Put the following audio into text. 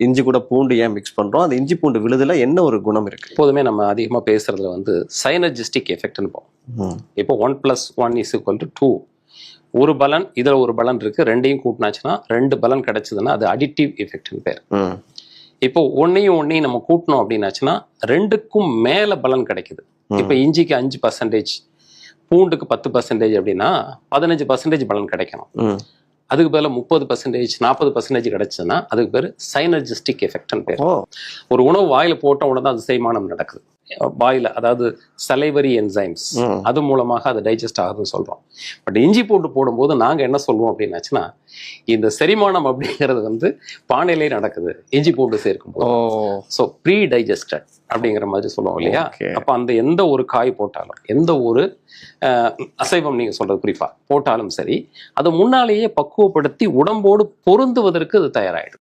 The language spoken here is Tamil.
இஞ்சி கூட பூண்டு ஏன் மிக்ஸ் பண்றோம், அந்த இஞ்சி பூண்டு விழுதுல என்ன ஒரு குணம் இருக்கு? எப்போதுமே நம்ம அதிகமா பேசுறதுல வந்து சைனர்ஜிஸ்டிக் எஃபெக்ட்னு போகும். இப்போ 1+1 = 2. ஒரு பலன் இதுல ஒரு பலன் இருக்கு, ரெண்டையும் கூட்டினாச்சுன்னா 2 பலன் கிடைச்சதுன்னா அது அடிட்டிவ் எஃபெக்ட்னு பேர். இப்போ ஒன்னையும் நம்ம கூட்டணும் அப்படின்னாச்சுன்னா 2க்கும் மேல பலன் கிடைக்குது. இப்போ இஞ்சிக்கு 5%, பூண்டுக்கு 10% அப்படின்னா 15% பலன் கிடைக்கணும். அதுக்கு பேர்ல 30%, 40% கிடைச்சதுன்னா அதுக்கு பேர் சைனர்ஜிஸ்டிக் எஃபெக்ட்னு பேர். ஒரு உணவு வாயில போட்ட உடனே அது செரிமானம் நடக்குது வாயில, அதாவது சலைவரி என்சைம்ஸ், அது மூலமாக அது டைஜஸ்ட் ஆகுதுன்னு சொல்றோம். பட் இஞ்சி பூண்டு போடும்போது நாங்க என்ன சொல்லுவோம் அப்படின்னாச்சுன்னா, இந்த செரிமானம் அப்படிங்கிறது வந்து பானையிலே நடக்குது இஞ்சி பூண்டு சேர்க்கும் போது. ஸோ ப்ரீ டைஜஸ்டட் அப்படிங்கிற மாதிரி சொல்லுவோம் இல்லையா? அப்ப அந்த எந்த ஒரு காய் போட்டாலும், எந்த ஒரு அசைவம் நீங்க சொல்றது குறிப்பா போட்டாலும் சரி, அதை முன்னாலேயே பக்குவப்படுத்தி உடம்போடு பொருந்துவதற்கு அது தயாராயிடும்.